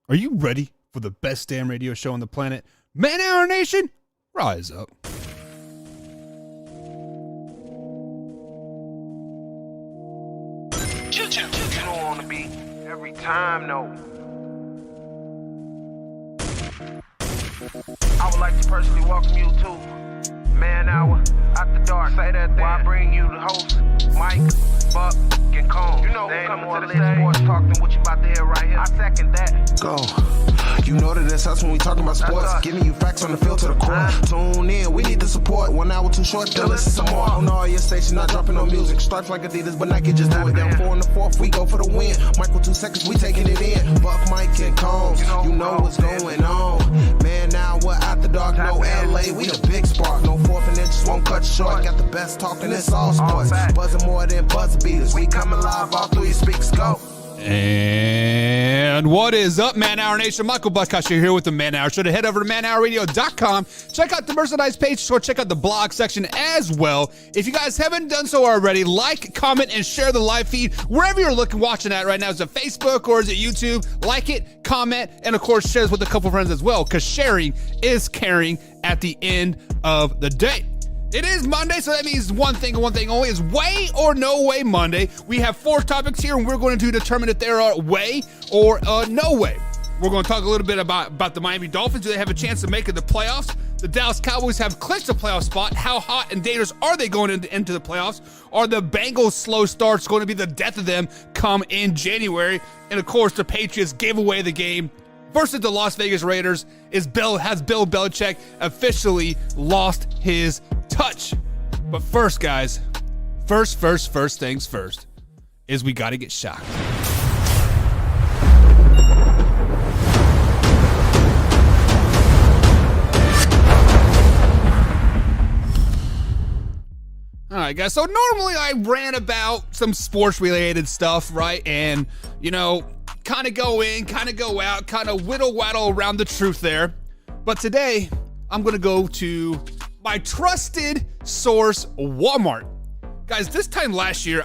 Are you ready for the best damn radio show on the planet? Man Hour Nation, rise up. You don't want to be every time, no. I would like to personally welcome you to Man Hour After Dark. Say that thing. While I bring you the host, Mike, Buck, and Cone. You know who's coming to the stage. Sports talk than what you about to hear right here. I second that. Go. You know that it's us when we talking about sports. Giving you facts on the field to the core. Tune in, we need the support. 1 hour too short, still listen some more. On all your stations, not dropping no music. Stripes like Adidas, but Nike just do it. Down 4 in the 4th, we go for the win. Michael 2 seconds, we taking it in. Buck, Mike, and Combs, you know what's going on. Man, now we're After Dark, no LA, we the big spark. No 4th and inches won't cut you short. Got the best talking, it's all sports. Buzzing more than buzz beaters. We coming live all through your speakers, go. And what is up, Man Hour Nation? Michael Buckasher here with the Man Hour Show. To head over to manhourradio.com. Check out the merchandise page or check out the blog section as well. If you guys haven't done so already, like, comment, and share the live feed wherever you're watching at right now. Is it Facebook or is it YouTube? Like it, comment, and of course, share this with a couple friends as well, because sharing is caring at the end of the day. It is Monday, so that means one thing and one thing only is way or no way Monday. We have 4 topics here, and we're going to determine if there are way or no way. We're going to talk a little bit about the Miami Dolphins. Do they have a chance to make it the playoffs? The Dallas Cowboys have clinched a playoff spot. How hot and dangerous are they going into the playoffs? Are the Bengals' slow starts going to be the death of them come in January? And, of course, the Patriots gave away the game versus the Las Vegas Raiders. Has Bill Belichick officially lost his touch? But first, guys, first things first is we got to get shocked. All right, guys, so normally I rant about some sports-related stuff, right? And, you know, kind of go in, kind of go out, kind of whittle-waddle around the truth there. But today, I'm going to go to my trusted source, Walmart. Guys, this time last year,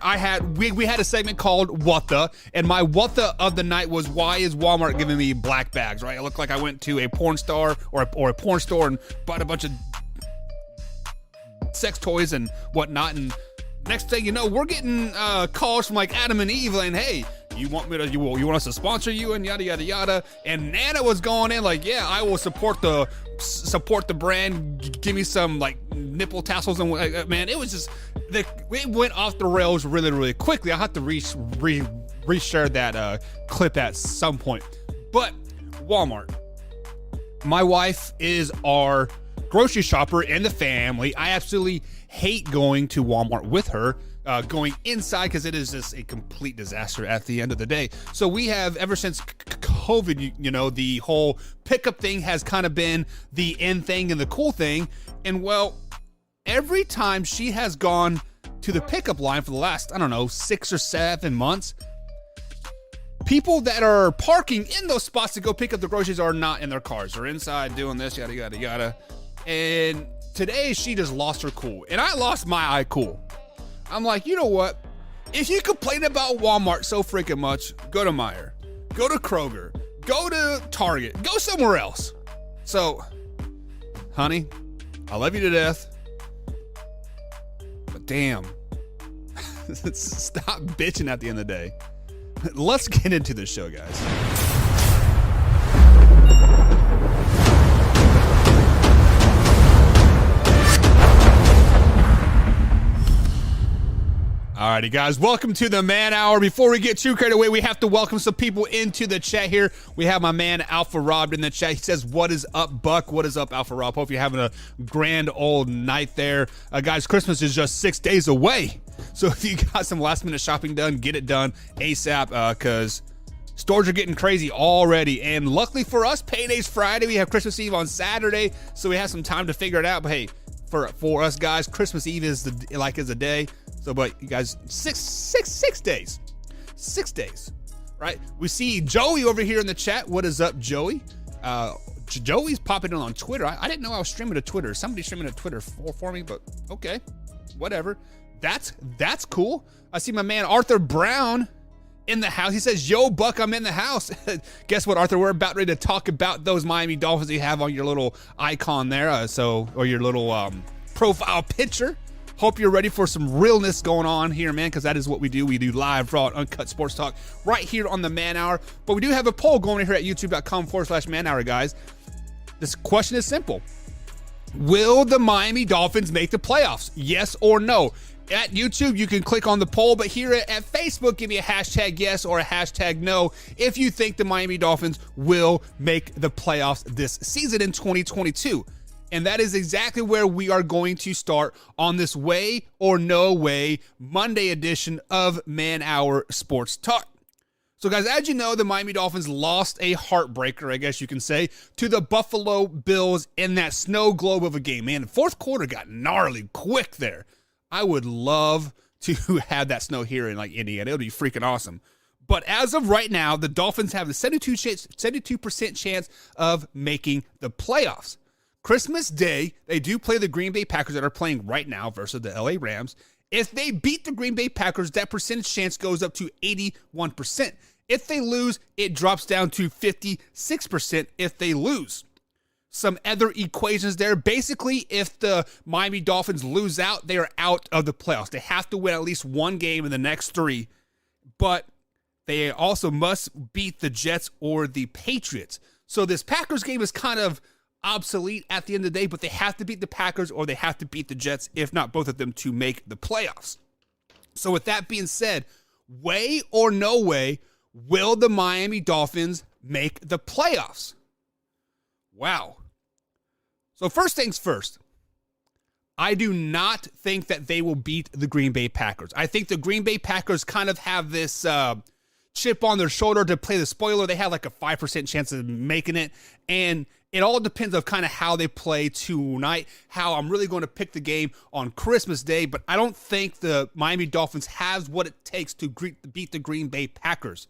we had a segment called What The, and my What The of the night was, why is Walmart giving me black bags, right? It looked like I went to a porn star or a porn store and bought a bunch of sex toys and whatnot, and next thing you know, we're getting calls from like Adam and Eve saying, hey, you want us to sponsor you and yada yada yada. And Nana was going in like, yeah, I will support the brand, give me some like nipple tassels. And man, it was just it went off the rails really quickly. I'll have to reshare that clip at some point. But Walmart, my wife is our grocery shopper in the family. I absolutely hate going to Walmart with her, going inside, because it is just a complete disaster at the end of the day. So we have, ever since COVID, you know, the whole pickup thing has kind of been the in thing and the cool thing. And well, every time she has gone to the pickup line for the last, 6 or 7 months, people that are parking in those spots to go pick up the groceries are not in their cars. They're inside doing this, yada yada yada. And today she just lost her cool, and I lost my cool. I'm like, you know what? If you complain about Walmart so freaking much, go to Meijer, go to Kroger, go to Target, go somewhere else. So, honey, I love you to death, but damn, stop bitching at the end of the day. Let's get into the show, guys. Alrighty, guys, welcome to the Man Hour. Before we get too carried away, we have to welcome some people into the chat here. We have my man Alpha Rob in the chat. He says, what is up, Buck? What is up, Alpha Rob? Hope you're having a grand old night there. Guys, Christmas is just 6 days away. So if you got some last minute shopping done, get it done ASAP, because stores are getting crazy already. And luckily for us, payday's Friday. We have Christmas Eve on Saturday, so we have some time to figure it out. But hey, for us guys, Christmas Eve is a day. So, but you guys, six days, 6 days, right? We see Joey over here in the chat. What is up, Joey? Joey's popping in on Twitter. I didn't know I was streaming to Twitter. Somebody's streaming to Twitter for me, but okay, whatever. That's cool. I see my man Arthur Brown in the house. He says, yo, Buck, I'm in the house. Guess what, Arthur? We're about ready to talk about those Miami Dolphins you have on your little icon there, or your little profile picture. Hope you're ready for some realness going on here, man, because that is what we do. We do live, raw, uncut sports talk right here on the Man Hour. But we do have a poll going here at youtube.com/Man Hour, guys. This question is simple. Will the Miami Dolphins make the playoffs? Yes or no? At YouTube, you can click on the poll, but here at Facebook, give me a hashtag yes or a hashtag no if you think the Miami Dolphins will make the playoffs this season in 2022. And that is exactly where we are going to start on this Way or No Way Monday edition of Man Hour Sports Talk. So, guys, as you know, the Miami Dolphins lost a heartbreaker, I guess you can say, to the Buffalo Bills in that snow globe of a game. Man, the fourth quarter got gnarly quick there. I would love to have that snow here in Indiana. It would be freaking awesome. But as of right now, the Dolphins have a 72% chance of making the playoffs. Christmas Day, they do play the Green Bay Packers that are playing right now versus the LA Rams. If they beat the Green Bay Packers, that percentage chance goes up to 81%. If they lose, it drops down to 56% if they lose. Some other equations there. Basically, if the Miami Dolphins lose out, they are out of the playoffs. They have to win at least one game in the next three, but they also must beat the Jets or the Patriots. So this Packers game is kind of obsolete at the end of the day, but they have to beat the Packers or they have to beat the Jets, if not both of them, to make the playoffs. So with that being said, way or no way, will the Miami Dolphins make the playoffs? Wow. So first things first, I do not think that they will beat the Green Bay Packers. I think the Green Bay Packers kind of have this chip on their shoulder to play the spoiler. They have like a 5% chance of making it, and it all depends on kind of how they play tonight, how I'm really going to pick the game on Christmas Day, but I don't think the Miami Dolphins has what it takes to beat the Green Bay Packers.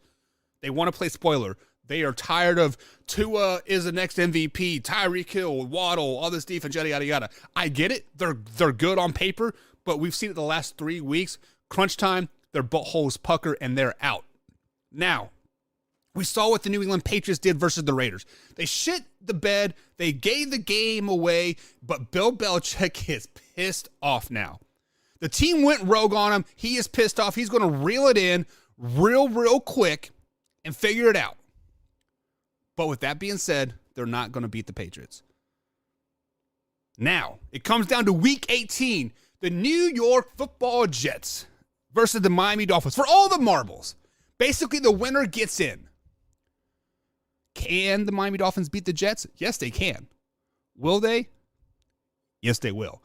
They want to play spoiler. They are tired of Tua is the next MVP, Tyreek Hill, Waddle, all this defense, yada, yada, yada. I get it. They're good on paper, but we've seen it the last 3 weeks. Crunch time, their buttholes pucker, and they're out. Now, we saw what the New England Patriots did versus the Raiders. They shit the bed. They gave the game away, but Bill Belichick is pissed off now. The team went rogue on him. He is pissed off. He's going to reel it in real quick and figure it out. But with that being said, they're not going to beat the Patriots. Now, it comes down to Week 18. The New York Football Jets versus the Miami Dolphins for all the marbles. Basically, the winner gets in. Can the Miami Dolphins beat the Jets? Yes, they can. Will they? Yes, they will.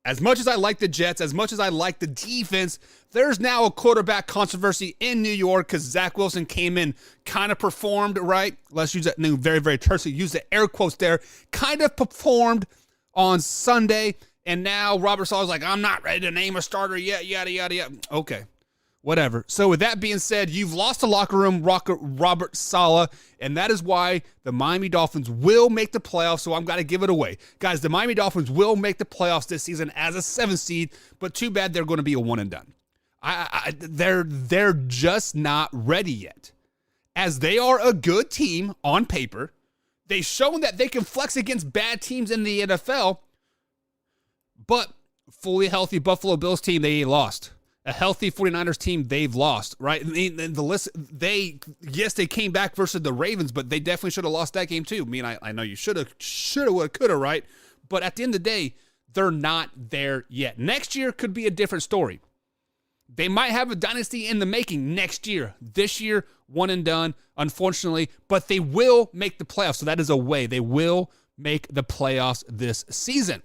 As much as I like the Jets, as much as I like the defense, there's now a quarterback controversy in New York because Zach Wilson came in, kind of performed, right? Let's use that new, very, very tersely, use the air quotes there, kind of performed on Sunday, and now Robert Saleh's like, I'm not ready to name a starter yet, yada, yada, yada. Okay. Whatever. So with that being said, you've lost the locker room, Robert Saleh, and that is why the Miami Dolphins will make the playoffs, so I'm going to give it away. Guys, the Miami Dolphins will make the playoffs this season as a 7th seed, but too bad they're going to be a one and done. They're just not ready yet. As they are a good team on paper, they've shown that they can flex against bad teams in the NFL, but fully healthy Buffalo Bills team, they lost. A healthy 49ers team, they've lost, right? And the list, they came back versus the Ravens, but they definitely should have lost that game too. I mean, I know you should have, could have, right? But at the end of the day, they're not there yet. Next year could be a different story. They might have a dynasty in the making next year. This year, one and done, unfortunately, but they will make the playoffs. So that is a way. They will make the playoffs this season.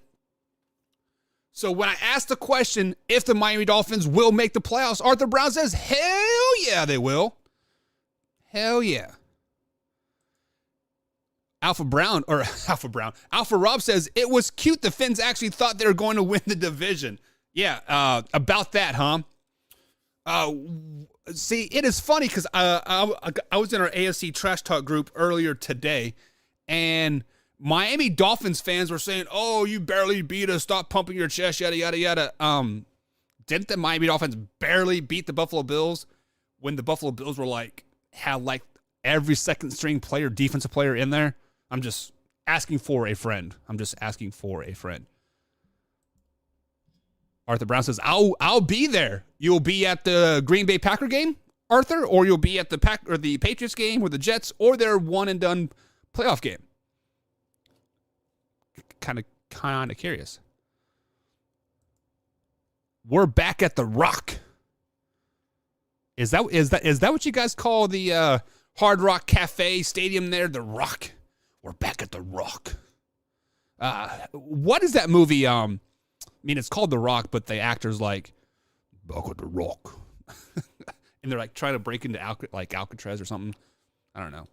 So when I asked the question if the Miami Dolphins will make the playoffs, Arthur Brown says, hell yeah, they will. Hell yeah. Alpha Rob says, it was cute the Finns actually thought they were going to win the division. Yeah, about that, huh? See, it is funny because I was in our AFC Trash Talk group earlier today, and Miami Dolphins fans were saying, oh, you barely beat us, stop pumping your chest, yada, yada, yada. Didn't the Miami Dolphins barely beat the Buffalo Bills? when the Buffalo Bills were had every second string player, defensive player in there. I'm just asking for a friend. Arthur Brown says, I'll be there. You'll be at the Green Bay Packer game, Arthur, or you'll be at the Patriots game or the Jets or their one and done playoff game. Kind of curious. We're back at the Rock. Is that what you guys call the Hard Rock Cafe Stadium there? The Rock. We're back at the Rock. What is that movie? I mean, it's called The Rock, but the actor's like, back at the Rock. And they're like trying to break into Alcatraz or something. I don't know.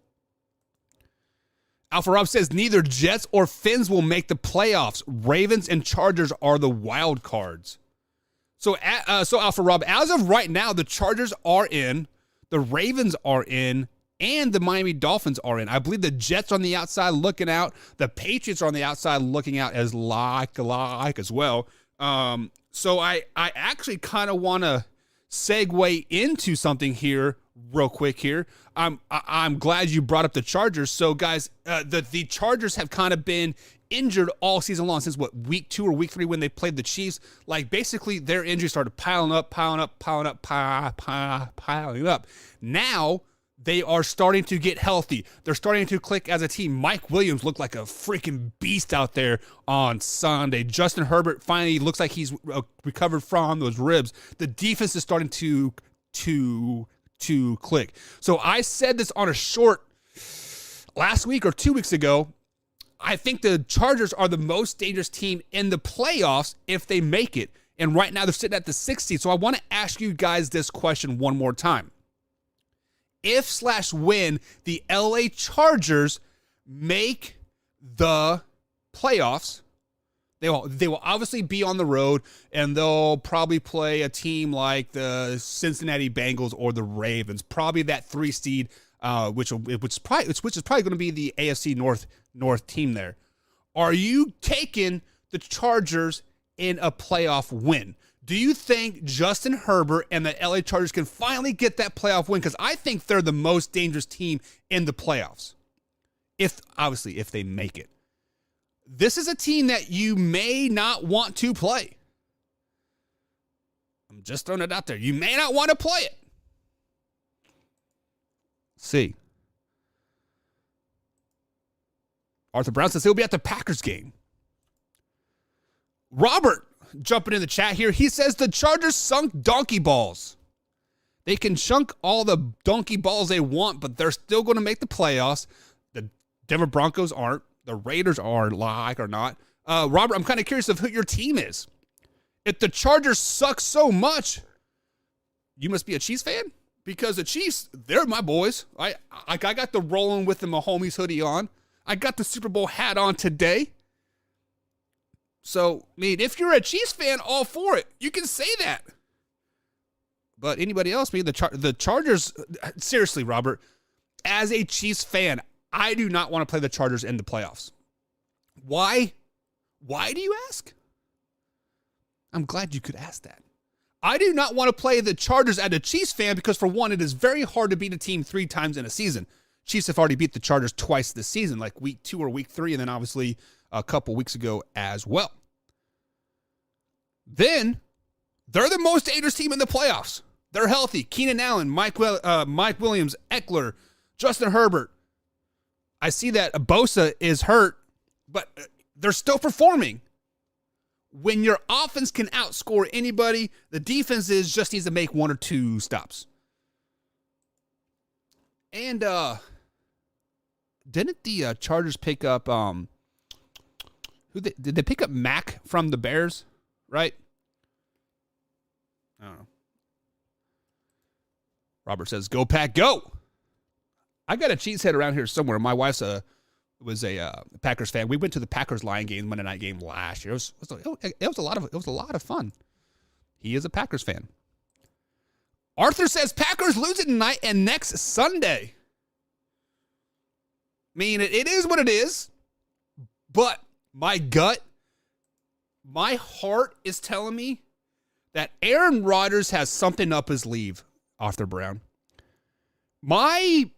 Alpha Rob says neither Jets or Fins will make the playoffs. Ravens and Chargers are the wild cards. So Alpha Rob, as of right now, the Chargers are in, the Ravens are in, and the Miami Dolphins are in. I believe the Jets are on the outside looking out. The Patriots are on the outside looking out as as well. So I actually kind of want to segue into something here real quick here. I'm glad you brought up the Chargers. So guys, the Chargers have kind of been injured all season long since week 2 or week 3 when they played the Chiefs. Basically their injuries started piling up. Now they are starting to get healthy. They're starting to click as a team. Mike Williams looked like a freaking beast out there on Sunday. Justin Herbert finally looks like he's recovered from those ribs. The defense is starting to click. So I said this on a short last week or 2 weeks ago. I think the Chargers are the most dangerous team in the playoffs if they make it. And right now they're sitting at the 6th seed. So I want to ask you guys this question one more time. If/when the LA Chargers make the playoffs, they will obviously be on the road, and they'll probably play a team like the Cincinnati Bengals or the Ravens, probably that 3 seed, which is probably going to be the AFC North team there. Are you taking the Chargers in a playoff win? Do you think Justin Herbert and the LA Chargers can finally get that playoff win? Because I think they're the most dangerous team in the playoffs. If they make it. This is a team that you may not want to play. I'm just throwing it out there. You may not want to play it. See. Arthur Brown says he'll be at the Packers game. Robert jumping in the chat here. He says the Chargers sunk donkey balls. They can chunk all the donkey balls they want, but they're still going to make the playoffs. The Denver Broncos aren't. The Raiders are, or not. Robert, I'm kind of curious of who your team is. If the Chargers suck so much, you must be a Chiefs fan? Because the Chiefs, they're my boys. I got the rolling with the Mahomes hoodie on. I got the Super Bowl hat on today. So, I mean, if you're a Chiefs fan, all for it. You can say that. But anybody else, the Chargers, seriously, Robert, as a Chiefs fan, I do not want to play the Chargers in the playoffs. Why? Why do you ask? I'm glad you could ask that. I do not want to play the Chargers as a Chiefs fan because, for one, it is very hard to beat a team 3 times in a season. Chiefs have already beat the Chargers twice this season, like week 2 or week 3, and then obviously a couple weeks ago as well. Then, they're the most dangerous team in the playoffs. They're healthy. Keenan Allen, Mike Williams, Eckler, Justin Herbert. I see that Bosa is hurt, but they're still performing. When your offense can outscore anybody, the defense just needs to make 1 or 2 stops. And didn't the Chargers pick up did they pick up Mac from the Bears, right? I don't know. Robert says, "Go Pack, go!" I got a cheesehead around here somewhere. My wife's was a Packers fan. We went to the Packers Lion game, Monday night game last year. It was a lot of fun. He is a Packers fan. Arthur says Packers lose it tonight and next Sunday. I mean, it is what it is, but my gut, my heart is telling me that Aaron Rodgers has something up his sleeve, Arthur Brown. My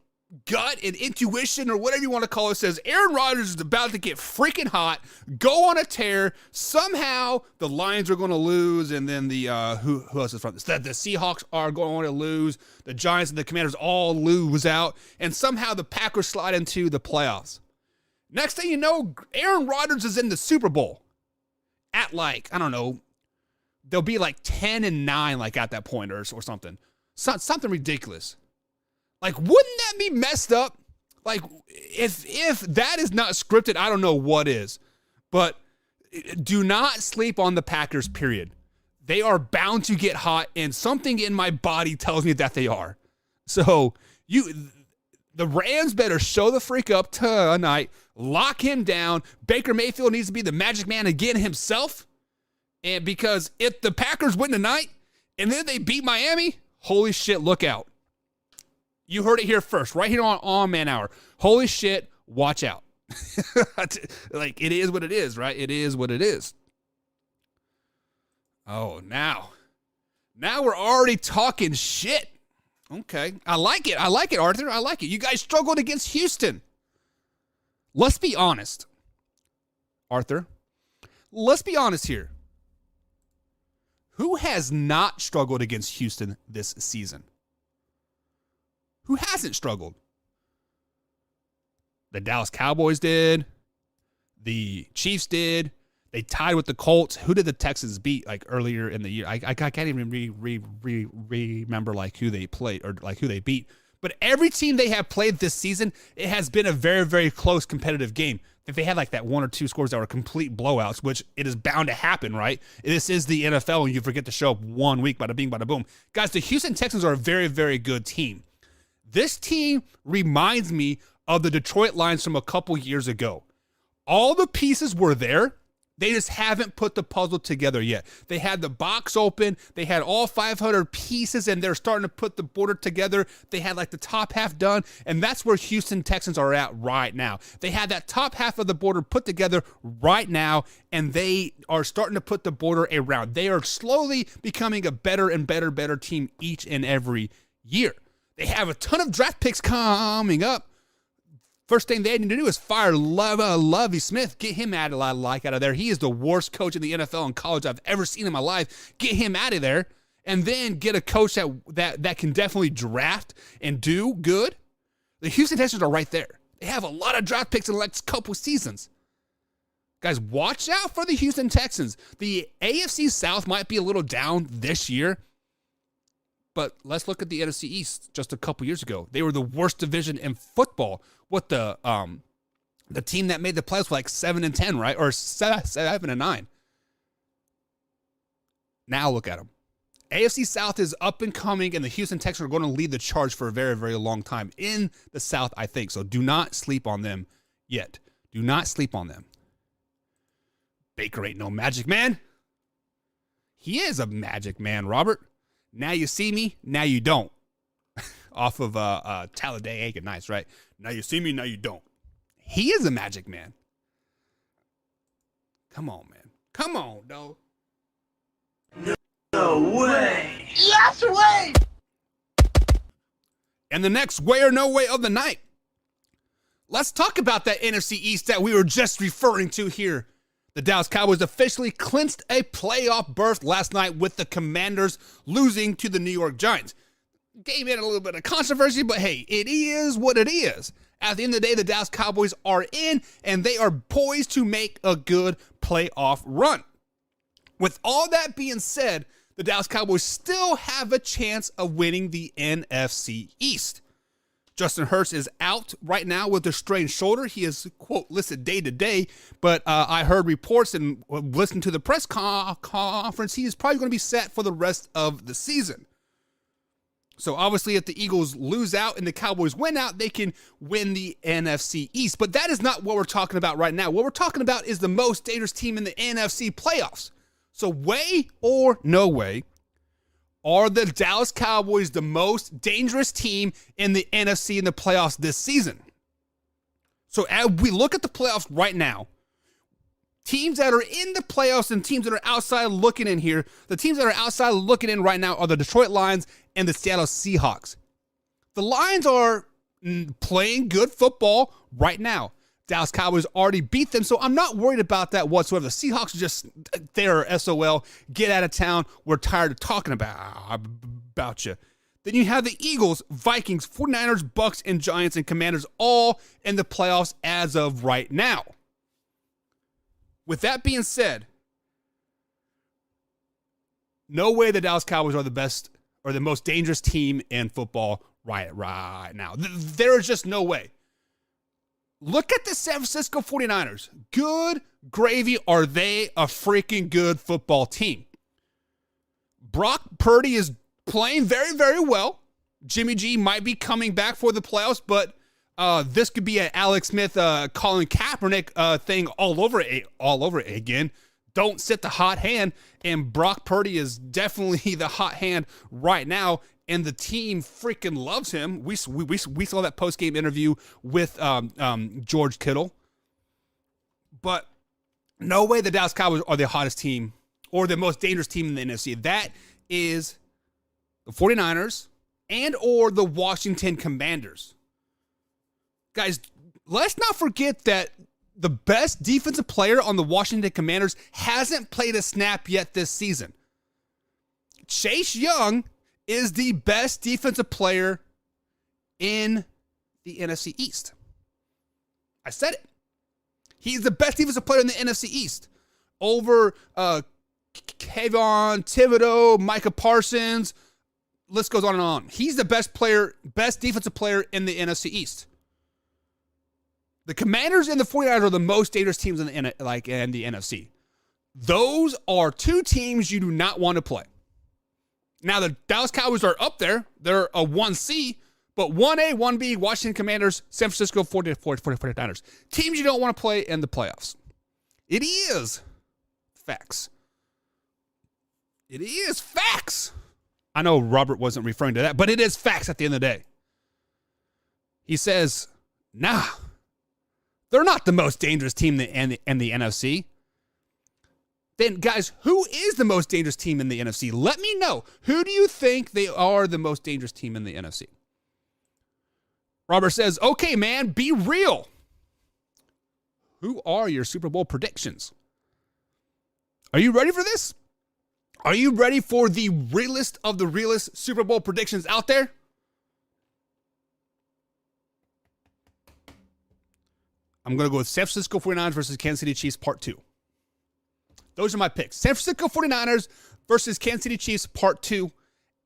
gut and intuition, or whatever you want to call it, says Aaron Rodgers is about to get freaking hot, go on a tear. Somehow the Lions are going to lose, and then the who else is from this? The Seahawks are going to lose. The Giants and the Commanders all lose out, and somehow the Packers slide into the playoffs. Next thing you know, Aaron Rodgers is in the Super Bowl at like, I don't know, they'll be like 10-9 like at that point or something. Something ridiculous. Like, wouldn't that be messed up? Like, if that is not scripted, I don't know what is. But do not sleep on the Packers, period. They are bound to get hot, and something in my body tells me that they are. So, the Rams better show the freak up tonight, lock him down. Baker Mayfield needs to be the magic man again himself. And because if the Packers win tonight, and then they beat Miami, holy shit, look out. You heard it here first, right here on Man Hour. Holy shit, watch out. Like, it is what it is, right? It is what it is. Oh, now we're already talking shit. Okay, I like it, Arthur. I like it. You guys struggled against Houston. Let's be honest, Arthur. Let's be honest here. Who has not struggled against Houston this season? Who hasn't struggled? The Dallas Cowboys did. The Chiefs did. They tied with the Colts. Who did the Texans beat like earlier in the year? I can't even remember like who they played or like who they beat. But every team they have played this season, it has been a very, very close competitive game. If they had like that one or two scores that were complete blowouts, which it is bound to happen, right? This is the NFL and you forget to show up 1 week, bada bing, bada boom. Guys, the Houston Texans are a very, very good team. This team reminds me of the Detroit Lions from a couple years ago. All the pieces were there. They just haven't put the puzzle together yet. They had the box open. They had all 500 pieces, and they're starting to put the border together. They had like the top half done, and that's where Houston Texans are at right now. They had that top half of the border put together right now, and they are starting to put the border around. They are slowly becoming a better and better team each and every year. They have a ton of draft picks coming up. First thing they need to do is fire Lovie Smith. Get him out of there. He is the worst coach in the NFL and college I've ever seen in my life. Get him out of there. And then get a coach that can definitely draft and do good. The Houston Texans are right there. They have a lot of draft picks in the next couple seasons. Guys, watch out for the Houston Texans. The AFC South might be a little down this year. But let's look at the NFC East just a couple years ago. They were the worst division in football. What the team that made the playoffs like 7-10, right? Or 7-9. Now look at them. AFC South is up and coming, and the Houston Texans are going to lead the charge for a very, very long time in the South, I think. So do not sleep on them yet. Do not sleep on them. Baker ain't no magic man. He is a magic man, Robert. Now you see me, now you don't. Off of Talladega Nights, right? Now you see me, now you don't. He is a magic man. Come on, man. Come on, dog. No way. Yes way. And the next way or no way of the night. Let's talk about that NFC East that we were just referring to here. The Dallas Cowboys officially clinched a playoff berth last night with the Commanders losing to the New York Giants. Gave it a little bit of controversy, but hey, it is what it is. At the end of the day, the Dallas Cowboys are in, and they are poised to make a good playoff run. With all that being said, the Dallas Cowboys still have a chance of winning the NFC East. Justin Hurts is out right now with a strained shoulder. He is, quote, listed day to day, but I heard reports and listened to the press conference. He is probably going to be set for the rest of the season. So obviously if the Eagles lose out and the Cowboys win out, they can win the NFC East. But that is not what we're talking about right now. What we're talking about is the most dangerous team in the NFC playoffs. So way or no way, are the Dallas Cowboys the most dangerous team in the NFC in the playoffs this season? So as we look at the playoffs right now, teams that are in the playoffs and teams that are outside looking in here, the teams that are outside looking in right now are the Detroit Lions and the Seattle Seahawks. The Lions are playing good football right now. Dallas Cowboys already beat them, so I'm not worried about that whatsoever. The Seahawks are just, they're SOL. Get out of town. We're tired of talking about you. Then you have the Eagles, Vikings, 49ers, Bucks, and Giants and Commanders all in the playoffs as of right now. With that being said, no way the Dallas Cowboys are the best or the most dangerous team in football right now. There is just no way. Look at the San Francisco 49ers. Good gravy, are they a freaking good football team? Brock Purdy is playing very, very well. Jimmy G might be coming back for the playoffs, but this could be an Alex Smith, Colin Kaepernick thing all over it again. Don't sit the hot hand, and Brock Purdy is definitely the hot hand right now, and the team freaking loves him. We saw that post-game interview with George Kittle. But no way the Dallas Cowboys are the hottest team or the most dangerous team in the NFC. That is the 49ers and or the Washington Commanders. Guys, let's not forget that the best defensive player on the Washington Commanders hasn't played a snap yet this season. Chase Young is the best defensive player in the NFC East. I said it. He's the best defensive player in the NFC East. Over Kayvon Thibodeau, Micah Parsons, list goes on and on. He's the best defensive player in the NFC East. The Commanders and the 49ers are the most dangerous teams in the NFC. Those are two teams you do not want to play. Now, the Dallas Cowboys are up there. They're a 1C, but 1A, 1B, Washington Commanders, San Francisco 49ers. Teams you don't want to play in the playoffs. It is facts. It is facts. I know Robert wasn't referring to that, but it is facts at the end of the day. He says, nah, they're not the most dangerous team in the NFC. Then, guys, who is the most dangerous team in the NFC? Let me know. Who do you think they are the most dangerous team in the NFC? Robert says, okay, man, be real. Who are your Super Bowl predictions? Are you ready for this? Are you ready for the realest of the realest Super Bowl predictions out there? I'm going to go with San Francisco 49ers versus Kansas City Chiefs Part 2. Those are my picks. San Francisco 49ers versus Kansas City Chiefs Part 2.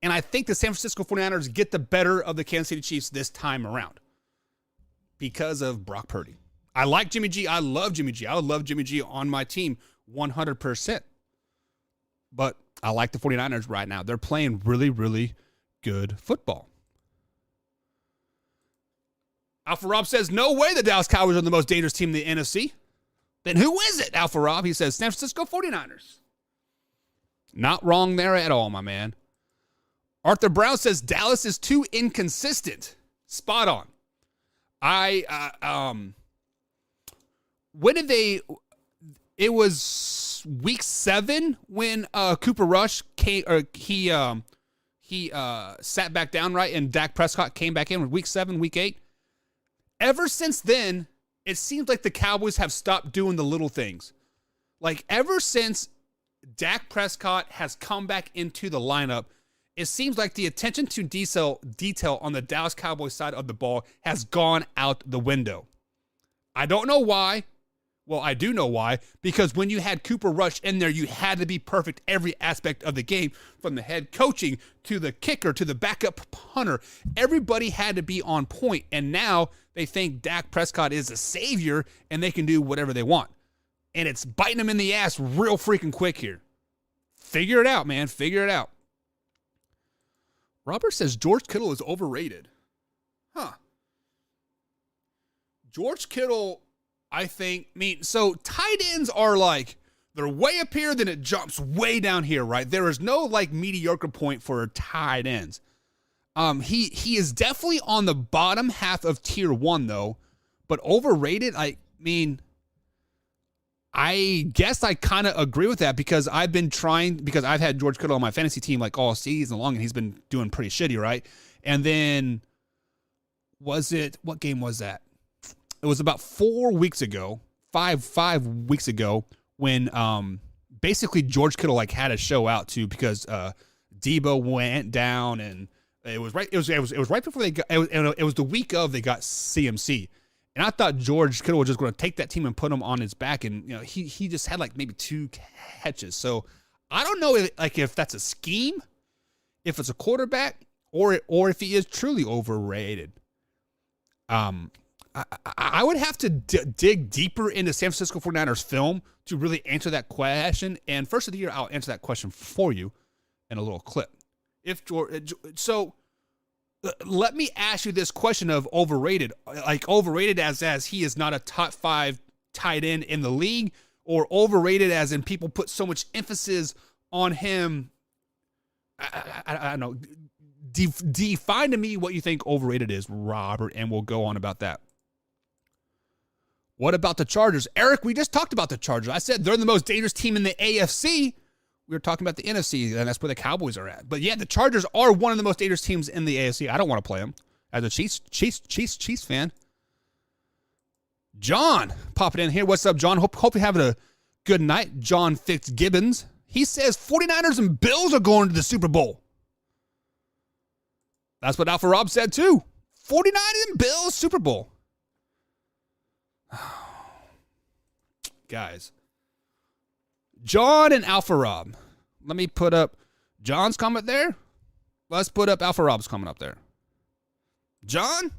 And I think the San Francisco 49ers get the better of the Kansas City Chiefs this time around because of Brock Purdy. I like Jimmy G. I love Jimmy G. I would love Jimmy G on my team 100%. But I like the 49ers right now. They're playing really, really good football. Alpha Rob says, no way the Dallas Cowboys are the most dangerous team in the NFC. Then who is it, Alpha Rob? He says, San Francisco 49ers. Not wrong there at all, my man. Arthur Brown says, Dallas is too inconsistent. Spot on. When did they, it was week 7 when Cooper Rush came, or he sat back down, right? And Dak Prescott came back in week 7, week 8. Ever since then, it seems like the Cowboys have stopped doing the little things. Like, ever since Dak Prescott has come back into the lineup, it seems like the attention to detail on the Dallas Cowboys side of the ball has gone out the window. I don't know why. Well, I do know why. Because when you had Cooper Rush in there, you had to be perfect every aspect of the game, from the head coaching to the kicker to the backup punter. Everybody had to be on point. And now they think Dak Prescott is a savior and they can do whatever they want. And it's biting them in the ass real freaking quick here. Figure it out, man. Figure it out. Robert says George Kittle is overrated. Huh. George Kittle, I think, so tight ends are like, they're way up here, then it jumps way down here, right? There is no like mediocre point for tight ends. He is definitely on the bottom half of tier 1 though, but overrated. I guess I kind of agree with that because I've had George Kittle on my fantasy team like all season long and he's been doing pretty shitty, right? And then what game was that? It was about 4 weeks ago, five weeks ago, when basically George Kittle like had a show out too because Debo went down, and it was right before they got it was the week of they got CMC. And I thought George Kittle was just going to take that team and put him on his back, and he just had like maybe 2 catches. So I don't know if that's a scheme, if it's a quarterback, or if he is truly overrated. I would have to dig deeper into San Francisco 49ers film to really answer that question. And first of the year, I'll answer that question for you in a little clip. Let me ask you this question of overrated, like overrated as he is not a top 5 tight end in the league, or overrated as in people put so much emphasis on him. I don't know. Define to me what you think overrated is, Robert, and we'll go on about that. What about the Chargers? Eric, we just talked about the Chargers. I said they're the most dangerous team in the AFC. We were talking about the NFC, and that's where the Cowboys are at. But yeah, the Chargers are one of the most dangerous teams in the AFC. I don't want to play them as a Chiefs fan. John, popping in here. What's up, John? Hope you're having a good night. John Fitzgibbons. He says 49ers and Bills are going to the Super Bowl. That's what Alpha Rob said too. 49ers and Bills Super Bowl. Guys. John and Alpha Rob. Let me put up John's comment there. Let's put up Alpha Rob's comment up there. John,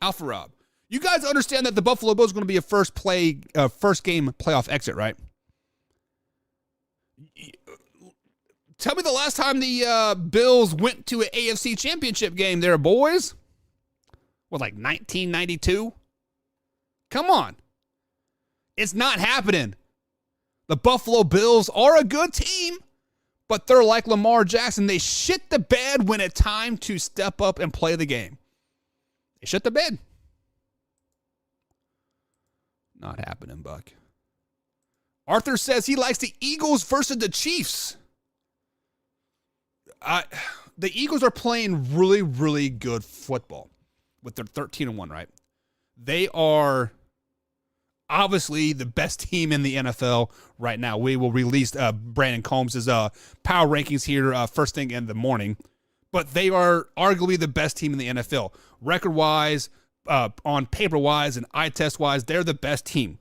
Alpha Rob. You guys understand that the Buffalo Bills are going to be a first game playoff exit, right? Tell me the last time the Bills went to an AFC championship game there, boys. What, like 1992? Come on. It's not happening. The Buffalo Bills are a good team, but they're like Lamar Jackson. They shit the bed when it's time to step up and play the game. They shit the bed. Not happening, Buck. Arthur says he likes the Eagles versus the Chiefs. The Eagles are playing really, really good football with their 13-1, right? They are obviously the best team in the NFL right now. We will release Brandon Combs' power rankings here first thing in the morning. But they are arguably the best team in the NFL. Record-wise, on paper-wise, and eye test-wise, they're the best team.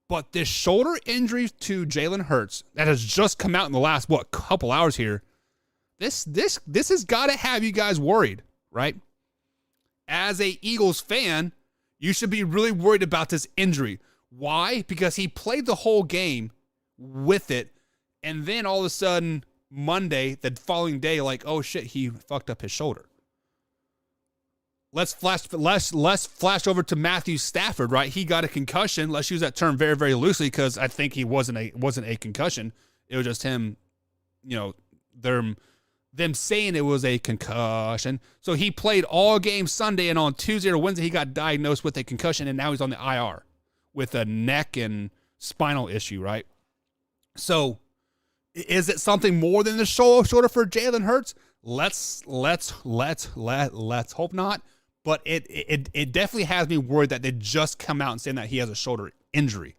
But this shoulder injury to Jalen Hurts that has just come out in the last, couple hours here, this has got to have you guys worried, right? As a Eagles fan, you should be really worried about this injury. Why? Because he played the whole game with it, and then all of a sudden, Monday, the following day, like, oh shit, he fucked up his shoulder. Let's flash over to Matthew Stafford, right? He got a concussion. Let's use that term very, very loosely because I think he wasn't a concussion. It was just him, them saying it was a concussion. So he played all game Sunday, and on Tuesday or Wednesday, he got diagnosed with a concussion, and now he's on the IR with a neck and spinal issue, right? So is it something more than the shoulder for Jalen Hurts? Let's hope not. But it definitely has me worried that they just come out and saying that he has a shoulder injury,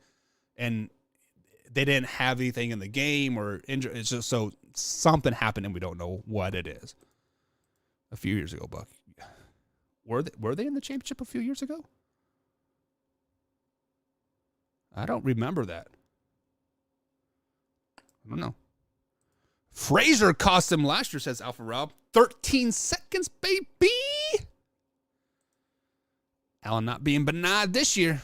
and they didn't have anything in the game or injury. It's just so something happened and we don't know what it is. A few years ago, Buck. Were they in the championship a few years ago? I don't remember that. I don't know. Frazier cost him last year, says Alpha Rob. 13 seconds, baby. Allen not being benign this year.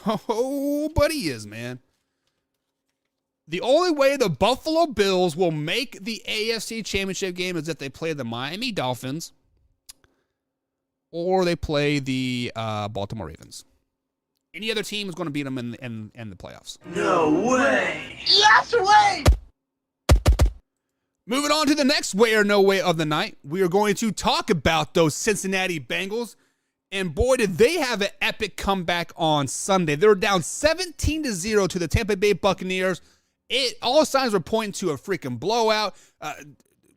Oh, but he is, man. The only way the Buffalo Bills will make the AFC Championship game is if they play the Miami Dolphins or they play the Baltimore Ravens. Any other team is going to beat them in the playoffs. No way. Yes way. Moving on to the next way or no way of the night, we are going to talk about those Cincinnati Bengals. And boy, did they have an epic comeback on Sunday. They were down 17-0 to the Tampa Bay Buccaneers. All signs were pointing to a freaking blowout.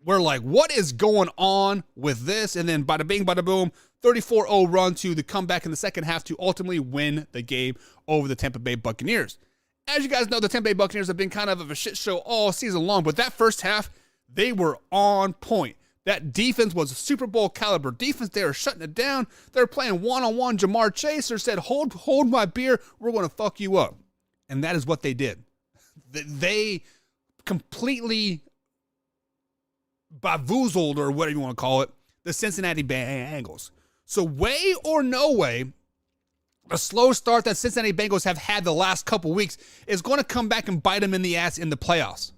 we're like, what is going on with this? And then bada bing, bada boom, 34-0 run to the comeback in the second half to ultimately win the game over the Tampa Bay Buccaneers. As you guys know, the Tampa Bay Buccaneers have been kind of a shit show all season long, but that first half, they were on point. That defense was a Super Bowl caliber defense. They were shutting it down. They were playing one-on-one. Jamar Chaser said, hold my beer. We're going to fuck you up. And that is what they did. They completely bamboozled, or whatever you want to call it, the Cincinnati Bengals. So way or no way, a slow start that Cincinnati Bengals have had the last couple weeks is going to come back and bite them in the ass in the playoffs.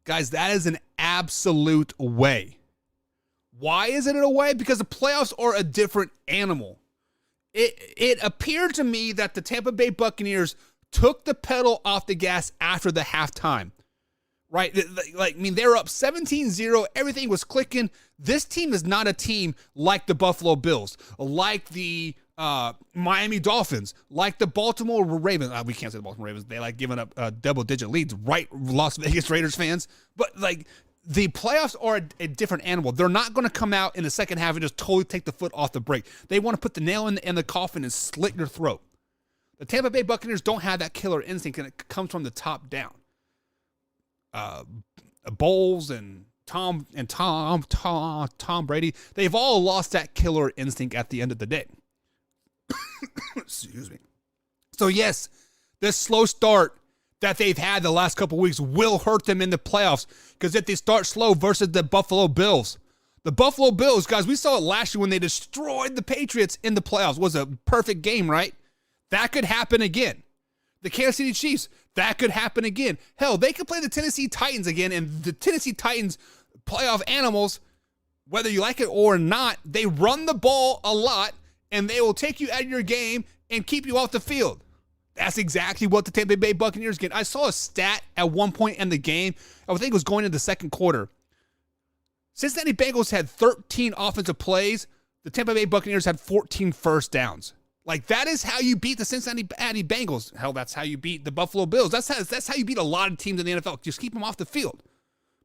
Guys, that is an absolute way. Why is it a way? Because the playoffs are a different animal. It appeared to me that the Tampa Bay Buccaneers took the pedal off the gas after the halftime. Right? Like, I mean, they were up 17-0. Everything was clicking. This team is not a team like the Buffalo Bills, like the Miami Dolphins, like the Baltimore Ravens. We can't say the Baltimore Ravens. They like giving up double-digit leads, right, Las Vegas Raiders fans? But, like, the playoffs are a different animal. They're not going to come out in the second half and just totally take the foot off the brake. They want to put the nail in the coffin and slit your throat. The Tampa Bay Buccaneers don't have that killer instinct, and it comes from the top down. Bowles and Tom Brady, they've all lost that killer instinct at the end of the day. Excuse me. So yes, this slow start that they've had the last couple weeks will hurt them in the playoffs, because if they start slow versus the Buffalo Bills, guys, we saw it last year when they destroyed the Patriots in the playoffs. It was a perfect game, right? That could happen again. The Kansas City Chiefs, that could happen again. Hell, they could play the Tennessee Titans again, and the Tennessee Titans, playoff animals, whether you like it or not, they run the ball a lot, and they will take you out of your game and keep you off the field. That's exactly what the Tampa Bay Buccaneers get. I saw a stat at one point in the game. I think it was going into the second quarter. Cincinnati Bengals had 13 offensive plays. The Tampa Bay Buccaneers had 14 first downs. Like, that is how you beat the Cincinnati Bengals. Hell, that's how you beat the Buffalo Bills. That's how you beat a lot of teams in the NFL. Just keep them off the field.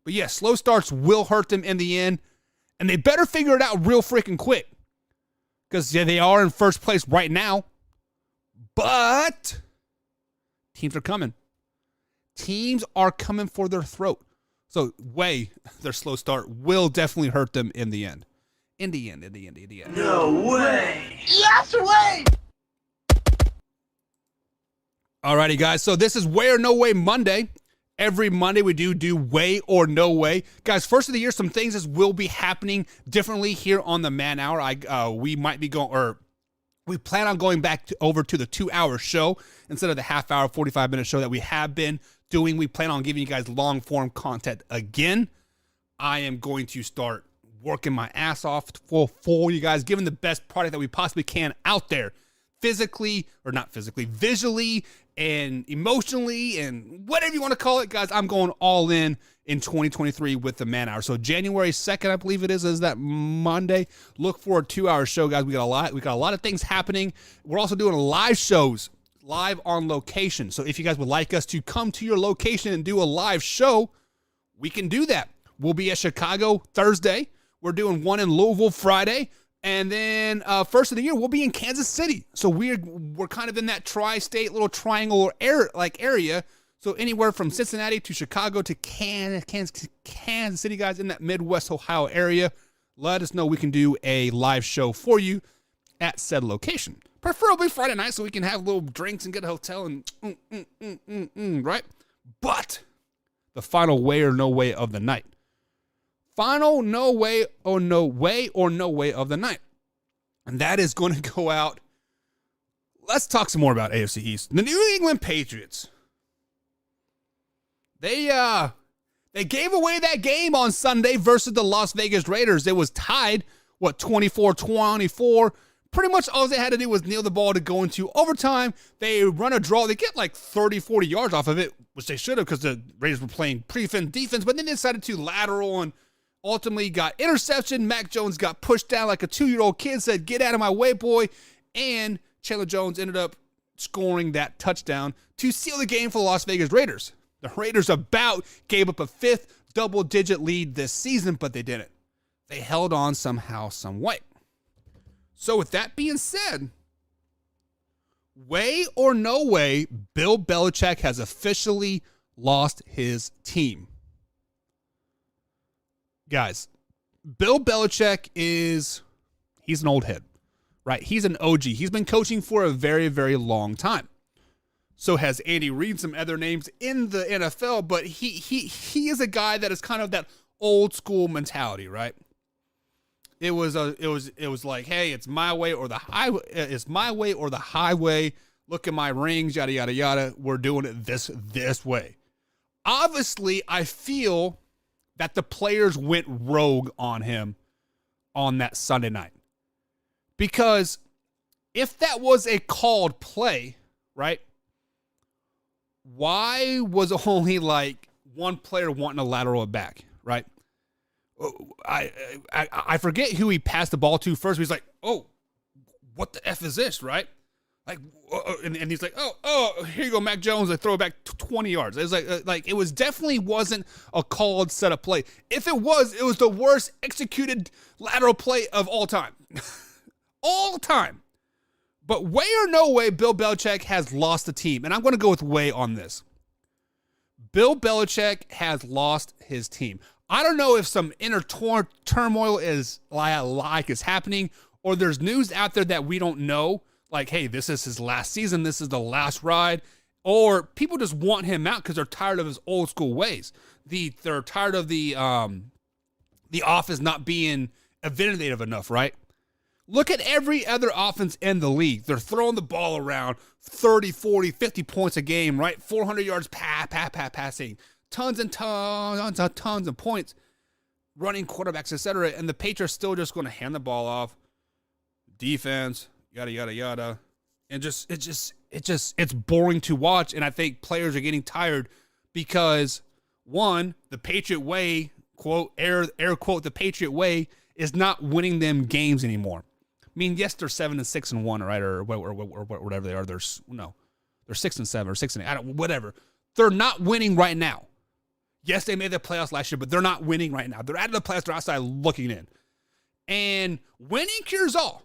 But yeah, slow starts will hurt them in the end. And they better figure it out real freaking quick. Because, yeah, they are in first place right now. But teams are coming. Teams are coming for their throat. So, their slow start will definitely hurt them in the end. In the end. No way. Yes way. Alrighty, guys. So this is Way or No Way Monday. Every Monday we do Way or No Way. Guys, first of the year, some things will be happening differently here on the Man Hour. We plan on going back over to the 2-hour show instead of the half-hour, 45-minute show that we have been doing. We plan on giving you guys long-form content again. I am going to start working my ass off for you guys, giving the best product that we possibly can out there, visually and emotionally and whatever you want to call it. Guys, I'm going all in 2023 with the Man Hour. So January 2nd, I believe it is that Monday. Look for a 2-hour show, guys. We got a lot of things happening. We're also doing live shows, live on location. So if you guys would like us to come to your location and do a live show, we can do that. We'll be at Chicago Thursday. We're doing one in Louisville Friday. And then first of the year, we'll be in Kansas City. So we're kind of in that tri-state little triangle area. So anywhere from Cincinnati to Chicago to Kansas City, guys, in that Midwest Ohio area, let us know. We can do a live show for you at said location. Preferably Friday night so we can have little drinks and get a hotel and right? But the final Way or No Way of the night. Final no way or no way of the night. And that is going to go out. Let's talk some more about AFC East. The New England Patriots. They gave away that game on Sunday versus the Las Vegas Raiders. It was tied, 24-24. Pretty much all they had to do was nail the ball to go into overtime. They run a draw. They get like 30, 40 yards off of it, which they should have because the Raiders were playing prevent defense, but then they decided to lateral and ultimately got interception. Mac Jones got pushed down like a 2-year-old kid, said, "Get out of my way, boy." And Chandler Jones ended up scoring that touchdown to seal the game for the Las Vegas Raiders. The Raiders gave up a fifth double-digit lead this season, but they didn't. They held on somehow, some way. So with that being said, way or no way, Bill Belichick has officially lost his team. Guys, Bill Belichick he's an old head, right? He's an OG. He's been coaching for a very, very long time. So has Andy Reid, some other names in the NFL, but he is a guy that is kind of that old school mentality, right? It was like, hey, it's my way or the highway. It's my way or the highway. Look at my rings, yada yada yada. We're doing it this way. Obviously, I feel that the players went rogue on him on that Sunday night, because if that was a called play, right? Why was only like one player wanting to lateral it back, right? I forget who he passed the ball to first. He's like, oh, what the F is this, right? Like, and he's like, oh, here you go, Mac Jones. I throw it back 20 yards. It was like it was definitely wasn't a called set up play. If it was the worst executed lateral play of all time. All time. But way or no way, Bill Belichick has lost the team. And I'm going to go with way on this. Bill Belichick has lost his team. I don't know if some inner turmoil is happening, or there's news out there that we don't know. Like, hey, this is his last season. This is the last ride. Or people just want him out because they're tired of his old school ways. They're tired of the offense not being innovative enough, right? Look at every other offense in the league. They're throwing the ball around 30, 40, 50 points a game, right? 400 yards passing. Tons and tons of points. Running quarterbacks, etc. And the Patriots still just going to hand the ball off. Defense, yada, yada, yada. And it's boring to watch. And I think players are getting tired because, one, the Patriot way, quote, air quote, the Patriot way is not winning them games anymore. I mean, yes, they're 7-6-1, right, or whatever they are. They're 6-7 or 6-8, whatever. They're not winning right now. Yes, they made the playoffs last year, but they're not winning right now. They're out of the playoffs. They're outside looking in, and winning cures all.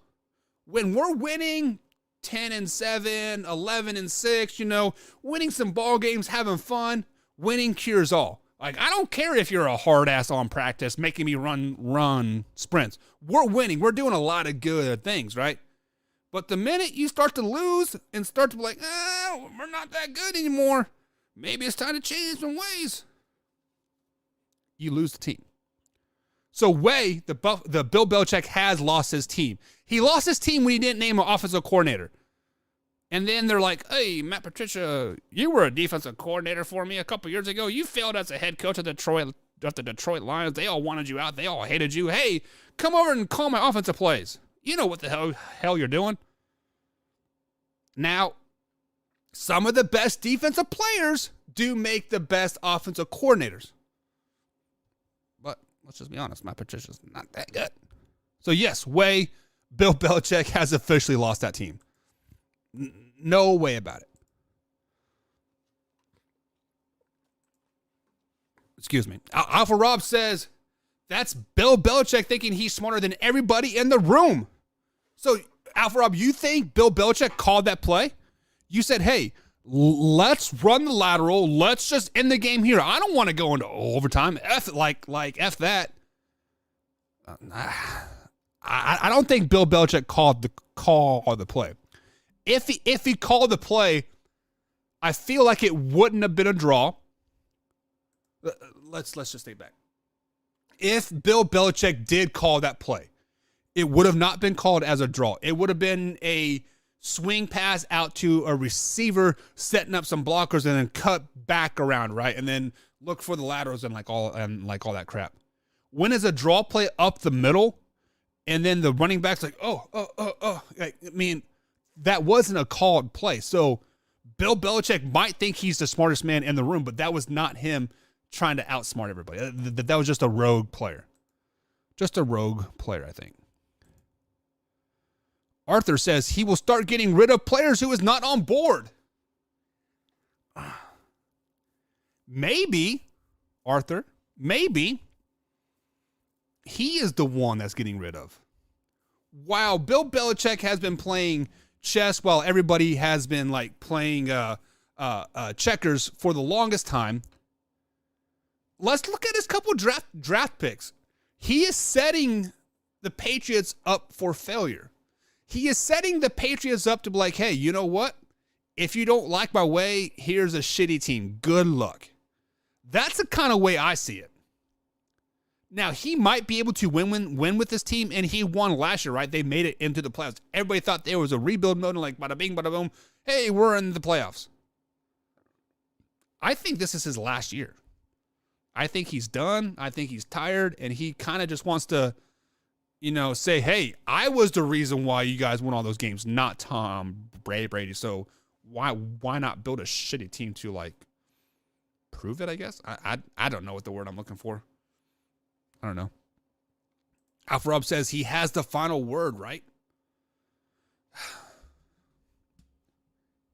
When we're winning 10-7, 11-6, winning some ball games, having fun, winning cures all. Like, I don't care if you're a hard ass on practice, making me run sprints. We're winning. We're doing a lot of good things, right? But the minute you start to lose and start to be like, we're not that good anymore, maybe it's time to change some ways, you lose the team. So the Bill Belichick has lost his team. He lost his team when he didn't name an offensive coordinator. And then they're like, hey, Matt Patricia, you were a defensive coordinator for me a couple years ago. You failed as a head coach of the Detroit Lions. They all wanted you out. They all hated you. Hey, come over and call my offensive plays. You know what the hell you're doing. Now, some of the best defensive players do make the best offensive coordinators. But let's just be honest, Matt Patricia's not that good. So yes, Bill Belichick has officially lost that team. No way about it. Excuse me. Alpha Rob says, that's Bill Belichick thinking he's smarter than everybody in the room. So, Alpha Rob, you think Bill Belichick called that play? You said, hey, let's run the lateral. Let's just end the game here. I don't want to go into overtime. F that. I don't think Bill Belichick called the play. If he called the play, I feel like it wouldn't have been a draw. Let's just take it back. If Bill Belichick did call that play, it would have not been called as a draw. It would have been a swing pass out to a receiver, setting up some blockers, and then cut back around, right? And then look for the laterals and all that crap. When is a draw play up the middle, and then the running back's like, I mean, that wasn't a called play. So Bill Belichick might think he's the smartest man in the room, but that was not him trying to outsmart everybody. That was just a rogue player. Just a rogue player, I think. Arthur says he will start getting rid of players who is not on board. Maybe, Arthur, maybe he is the one that's getting rid of. While Bill Belichick has been playing chess while everybody has been like playing checkers for the longest time, let's look at his couple draft picks. He is setting the Patriots up for failure. He is setting the Patriots up to be like, hey, you know what? If you don't like my way, here's a shitty team. Good luck. That's the kind of way I see it. Now, he might be able to win with this team, and he won last year, right? They made it into the playoffs. Everybody thought there was a rebuild mode, and like, bada bing, bada boom. Hey, we're in the playoffs. I think this is his last year. I think he's done. I think he's tired, and he kind of just wants to, say, hey, I was the reason why you guys won all those games, not Tom Brady. So why not build a shitty team to, like, prove it, I guess? I don't know what the word I'm looking for. I don't know. Alpha Rob says he has the final word, right?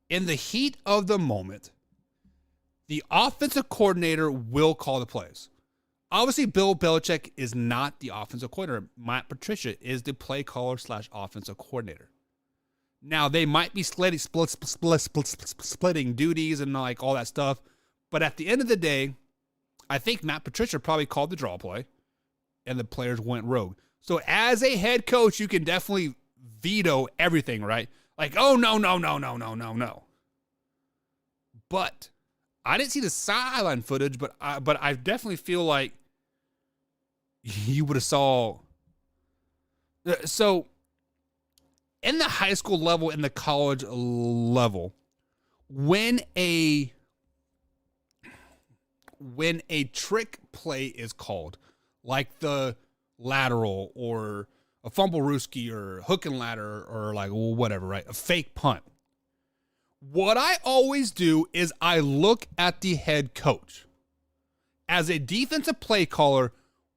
In the heat of the moment, the offensive coordinator will call the plays. Obviously, Bill Belichick is not the offensive coordinator. Matt Patricia is the play caller / offensive coordinator. Now, they might be splitting duties and like all that stuff. But at the end of the day, I think Matt Patricia probably called the draw play and the players went rogue. So as a head coach, you can definitely veto everything, right? Like, oh, no. But I didn't see the sideline footage, but I definitely feel like you would have saw. So in the high school level, in the college level, when a trick play is called, like the lateral or a fumble rooski or hook and ladder or like whatever, right? A fake punt. What I always do is I look at the head coach. As a defensive play caller,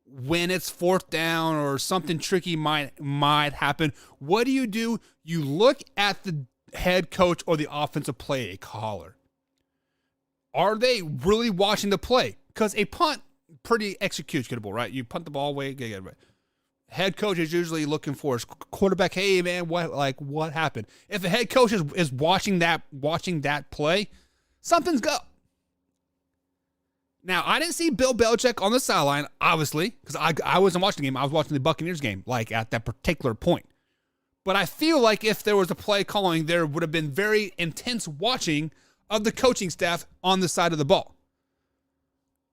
when it's fourth down or something tricky might happen, what do? You look at the head coach or the offensive play caller. Are they really watching the play? Because a punt, pretty executable, right? You punt the ball away, get it right. Head coach is usually looking for his quarterback. Hey man, what happened? If the head coach is watching that play, something's up. Now, I didn't see Bill Belichick on the sideline, obviously, because I wasn't watching the game. I was watching the Buccaneers game, like at that particular point. But I feel like if there was a play calling, there would have been very intense watching of the coaching staff on the side of the ball.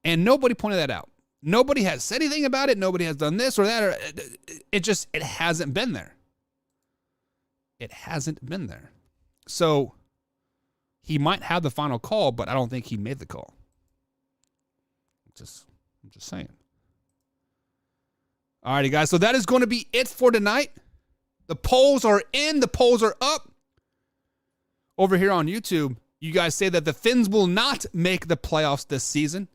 And nobody pointed that out. Nobody has said anything about it. Nobody has done this or that. Or it hasn't been there. It hasn't been there. So he might have the final call, but I don't think he made the call. I'm just saying. All righty, guys. So that is going to be it for tonight. The polls are in. The polls are up. Over here on YouTube, you guys say that the Fins will not make the playoffs this season.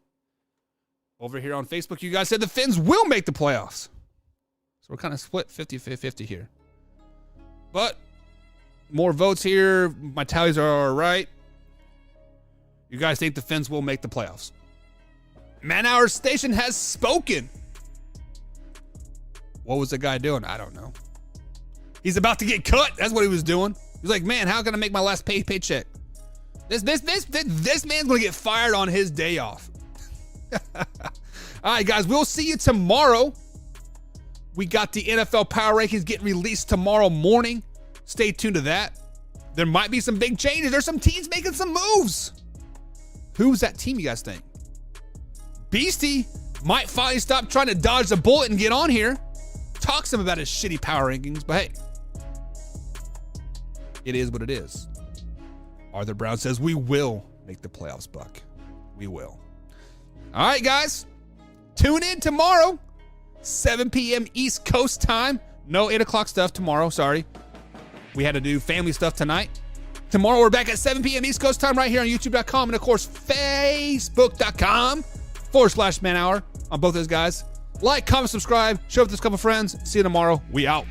Over here on Facebook, you guys said the Fins will make the playoffs. So we're kind of split 50-50 here. But more votes here. My tallies are all right. You guys think the Fins will make the playoffs. Man Hour Station has spoken. What was the guy doing? I don't know. He's about to get cut. That's what he was doing. He's like, man, how can I make my last paycheck? This man's going to get fired on his day off. All right, guys, we'll see you tomorrow. We got the NFL Power Rankings getting released tomorrow morning. Stay tuned to that. There might be some big changes. There's some teams making some moves. Who's that team, you guys think? Beastie might finally stop trying to dodge the bullet and get on here. Talk some about his shitty power rankings, but hey, it is what it is. Arthur Brown says we will make the playoffs, Buck. We will. All right, guys. Tune in tomorrow, 7 p.m. East Coast time. No 8 o'clock stuff tomorrow. Sorry. We had to do family stuff tonight. Tomorrow, we're back at 7 p.m. East Coast time right here on YouTube.com and, of course, Facebook.com/Man Hour on both those guys. Like, comment, subscribe, share with this couple friends. See you tomorrow. We out.